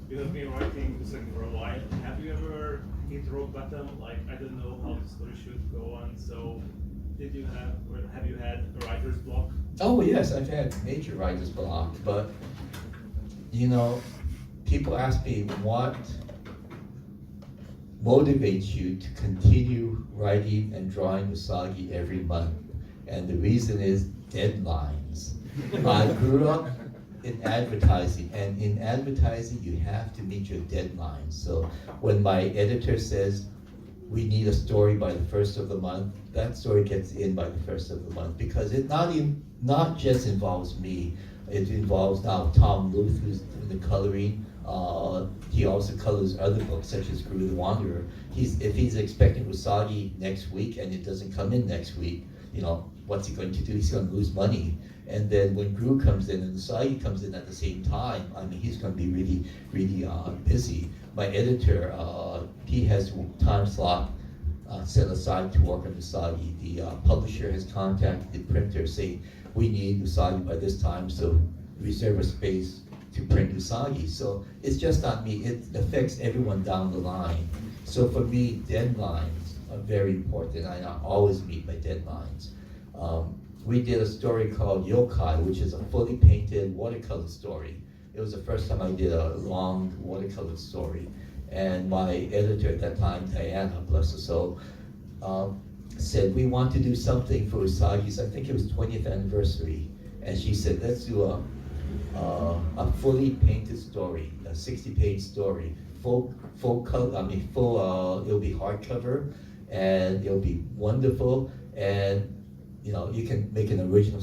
You have been writing Usagi for a while. Have you ever hit rock bottom? Like, I don't know how the story should go on. So, did you have, or have you had a writer's block? Oh yes, I've had major writer's block, but you know, people ask me what motivates you to continue writing and drawing Usagi every month, and the reason is deadlines. I grew up in advertising, and in advertising you have to meet your deadlines. So when my editor says we need a story by the first of the month, that story gets in by the first of the month, because it not just involves me, it involves now Tom Luth, who's in the coloring. He also colors other books such as Gru the Wanderer. If he's expecting Usagi next week and it doesn't come in next week, you know, what's he going to do? He's going to lose money. And then when Gru comes in and Usagi comes in at the same time, I mean, he's going to be really, really busy. My editor, he has time slot set aside to work on Usagi. The publisher has contacted the printer saying, we need Usagi by this time, so reserve a space to print Usagi. So it's just not me, it affects everyone down the line. So for me, deadlines are very important, and I always meet my deadlines. We did a story called Yokai, which is a fully painted watercolor story. It was the first time I did a long watercolor story. And my editor at that time, Diana, bless her soul, said, we want to do something for Usagi's, I think it was 20th anniversary. And she said, let's do a fully painted story, a 60-page story, full color, it'll be hardcover, and it'll be wonderful, and you know, you can make an original,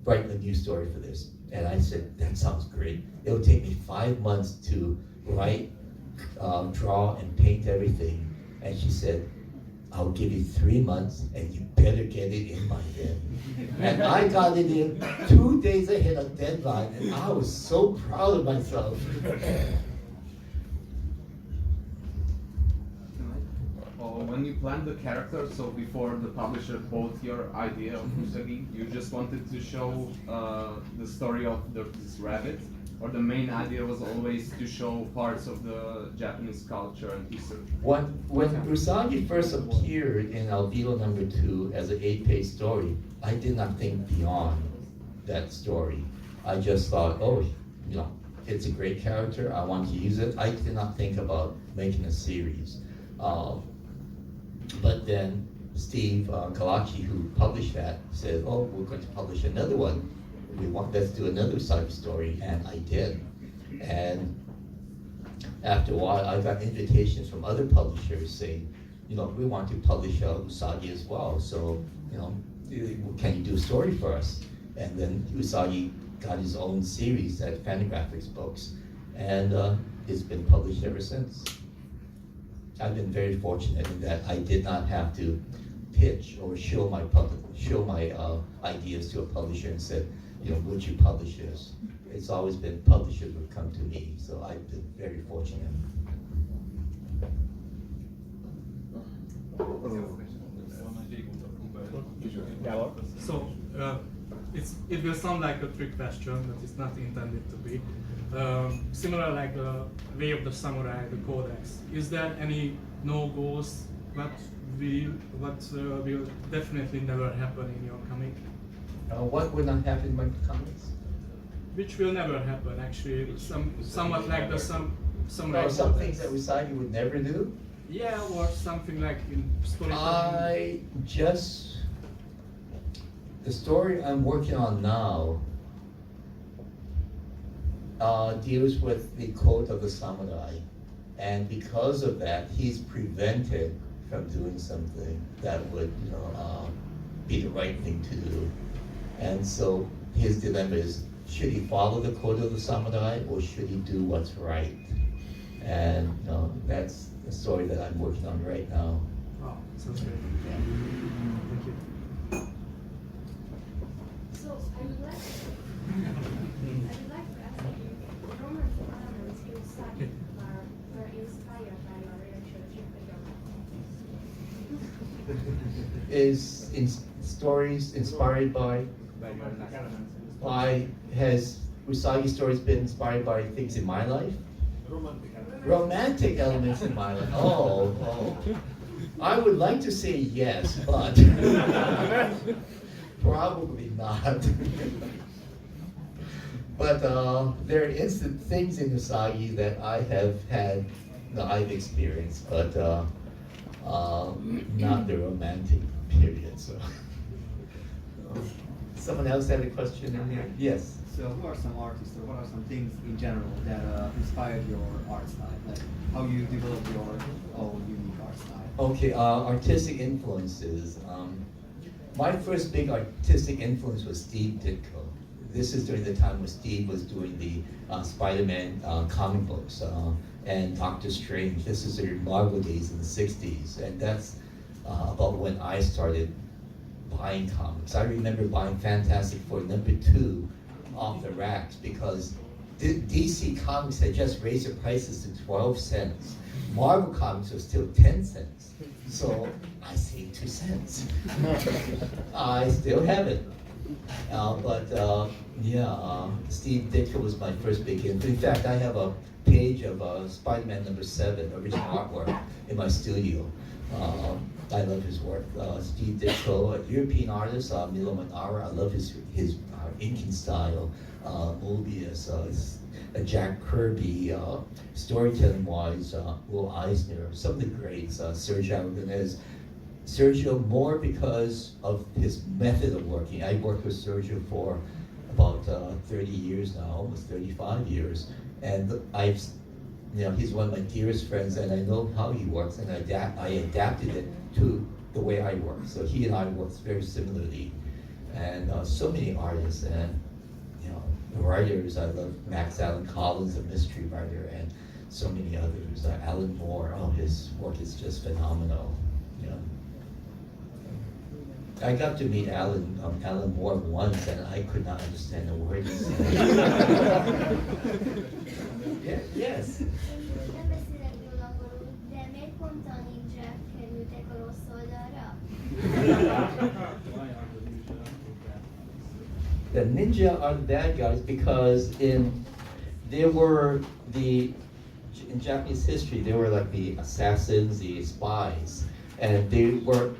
write a new story for this. And I said, that sounds great. It'll take me 5 months to write, draw, and paint everything. And she said, I'll give you 3 months, and you better get it in by then. And I got it in 2 days ahead of deadline, and I was so proud of myself. When you planned the character, so before the publisher bought your idea of Usagi, you just wanted to show the story of this rabbit, or the main idea was always to show parts of the Japanese culture and history? When Usagi first appeared in Albedo #2 as an 8-page story, I did not think beyond that story. I just thought, oh, you know, it's a great character, I want to use it. I did not think about making a series. But then Steve Kalachi, who published that, said, oh, we're going to publish another one. Let's do another Usagi story, and I did. And after a while, I got invitations from other publishers saying, you know, we want to publish Usagi as well, so, you know, can you do a story for us? And then Usagi got his own series at Fantagraphics Books, and it's been published ever since. I've been very fortunate in that I did not have to pitch or show my ideas to a publisher and said, you know, would you publish this? It's always been publishers would come to me, so I've been very fortunate. So it will sound like a trick question, but it's not intended to be. Similar like the Way of the Samurai, the Codex. Is there any no-goes what will definitely never happen in your comic? What would not happen in my comics? Which will never happen, actually. Somewhat like the Samurai. Some things that Usagi would never do? Yeah, or something like in storytelling. The story I'm working on now deals with the code of the samurai, and because of that, he's prevented from doing something that would, you know, be the right thing to do. And so his dilemma is, should he follow the code of the samurai, or should he do what's right? And you know, that's the story that I'm working on right now. Oh, sounds great. Yeah. Thank you. So I would like to ask you, Roman elements in Usagi were inspired by your relationship with your is in stories inspired by has Usagi stories been inspired by things in my life? Romantic elements in my life. Oh. I would like to say yes, but probably not. But there are instant things in Usagi that I have had, that I've experienced, but not the romantic period. So, someone else had a question in here? Yes. So, who are some artists, or what are some things in general that inspired your art style? Like how you develop your own unique art style? Okay, artistic influences. My first big artistic influence was Steve Ditko. This is during the time when Steve was doing the Spider-Man comic books and Doctor Strange. This is the Marvel days in the 60s, and that's about when I started buying comics. I remember buying Fantastic Four #2 off the racks because DC Comics had just raised their prices to 12 cents. Marvel Comics was still 10 cents. So I saved 2 cents. I still have it. Steve Ditko was my first big influence. In fact, I have a page of Spider-Man #7, original artwork, in my studio. I love his work. Steve Ditko, a European artist, Milo Manara. I love his inking style. Mobius, Jack Kirby, storytelling-wise, Will Eisner, some of the greats, Sergio Aragonés. Sergio more because of his method of working. I worked with Sergio for about 30 years now, almost 35 years, and he's one of my dearest friends, and I know how he works, and I adapted it to the way I work. So he and I work very similarly, and so many artists and writers. I love Max Allan Collins, a mystery writer, and so many others. Alan Moore, his work is just phenomenal. I got to meet Alan Moore once, and I could not understand a word he said. Yes. Nem beszélekről angolul, de miért pont a ninják kerültek a rossz oldalra? The ninja are the bad guys because in Japanese history, they were like the assassins, the spies, and they were.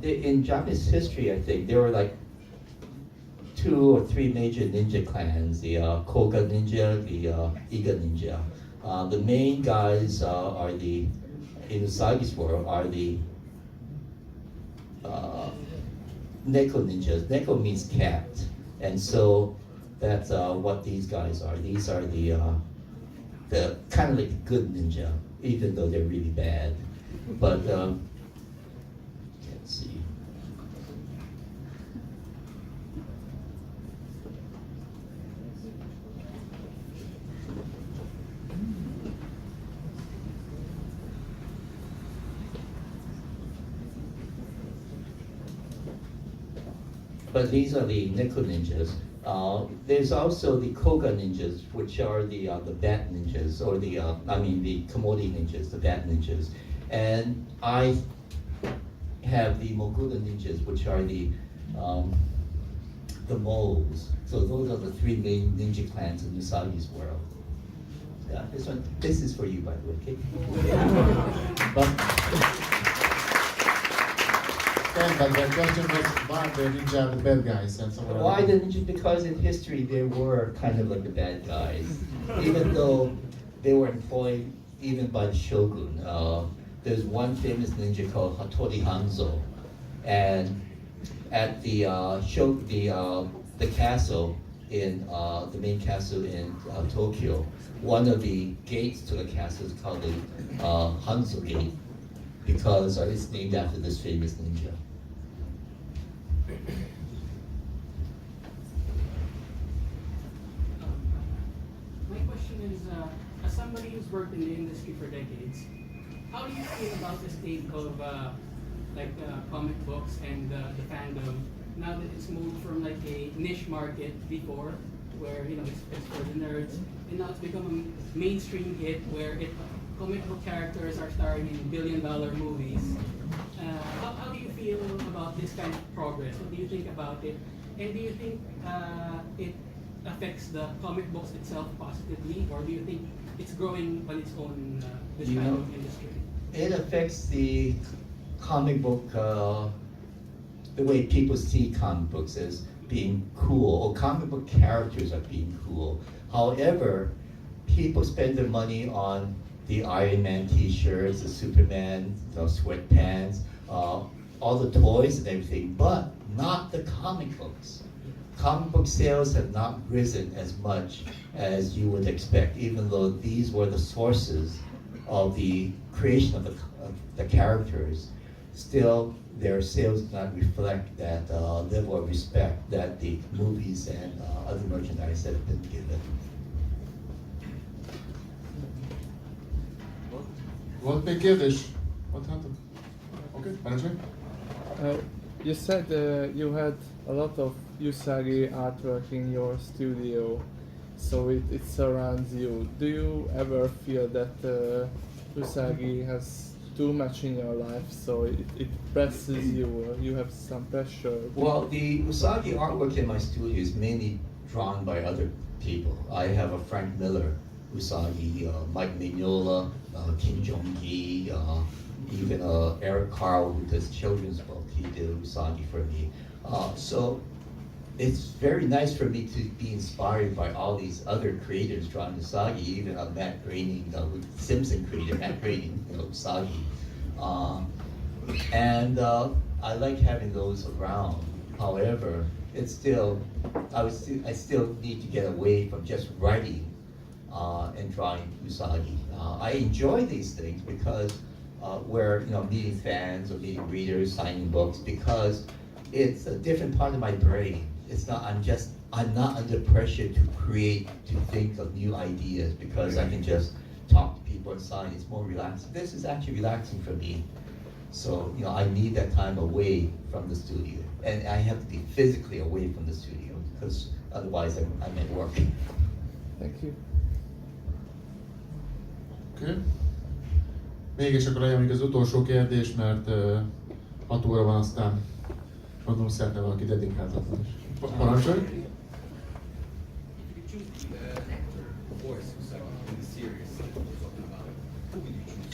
In Japanese history, I think there were like 2 or 3 major ninja clans: the Koga ninja, the Iga ninja. The main guys in Usagi's world are the Neko ninjas. Neko means cat, and so that's what these guys are. These are the kind of like the good ninja, even though they're really bad. But let's see. But these are the Neko ninjas. There's also the Koga ninjas, which are the bat ninjas, or the Komori ninjas, the bat ninjas. And I have the Moguda ninjas, which are the moles. So those are the 3 main ninja clans in Usagi's world. Yeah, this is for you, by the way, okay? But the question was, why the ninja are the bad guys and someone Why the ninja? Because in history they were kind of like the bad guys, even though they were employed even by the shogun. There's one famous ninja called Hattori Hanzo, and at the castle in the main castle in Tokyo, one of the gates to the castle is called the Hanzo Gate because it's named after this famous ninja. My question is, as somebody who's worked in the industry for decades, how do you feel about the state of comic books and the fandom now that it's moved from like a niche market before, where it's for the nerds, and now it's become a mainstream hit where comic book characters are starring in billion-dollar movies, how do you feel about this kind of progress? What do you think about it? And do you think it affects the comic books itself positively, or do you think it's growing on its own, this kind of industry? It affects the comic book, the way people see comic books as being cool, or comic book characters are being cool. However, people spend their money on the Iron Man t-shirts, the Superman, the sweatpants, all the toys and everything, but not the comic books. Comic book sales have not risen as much as you would expect, even though these were the sources of the creation of the characters. Still, their sales do not reflect that level of respect that the movies and other merchandise have been given. Volt még kérdés? Mondhatom? Okay, parancsolj. You said you had a lot of Usagi artwork in your studio, so it surrounds you. Do you ever feel that Usagi has too much in your life, so it presses you, or you have some pressure? Well, the Usagi artwork in my studio is mainly drawn by other people. I have a Frank Miller Usagi, Mike Mignola, Kim Jong-gi, even Eric Carl, who does children's book. He did Usagi for me. So it's very nice for me to be inspired by all these other creators drawing Usagi, even Matt Groening, the Simpson creator, Matt Groening, Usagi. And I like having those around. However, it's still, I still need to get away from just writing and drawing Usagi. I enjoy these things because we're meeting fans or meeting readers, signing books, because it's a different part of my brain. It's not, I'm not under pressure to create, to think of new ideas, because I can just talk to people and sign. It's more relaxing. This is actually relaxing for me. So, I need that time away from the studio. And I have to be physically away from the studio, because otherwise I'm at work. Thank you. Okay. Mégis akkor legyen még az utolsó kérdés, mert 6 óra van, aztán gondolom szeretne valaki dedikáltatni is. Parancsolj!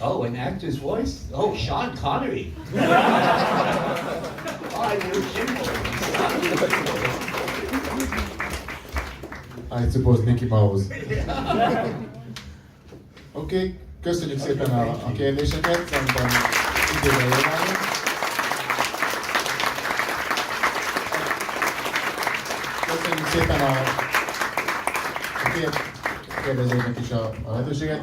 Oh, an actor's voice? Oh, Sean Connery. I suppose Mickey Mouse. Oké, köszönjük szépen a kérdéseket, szerintem időben jól állunk. Köszönjük szépen a kérdezőknek is a lehetőséget.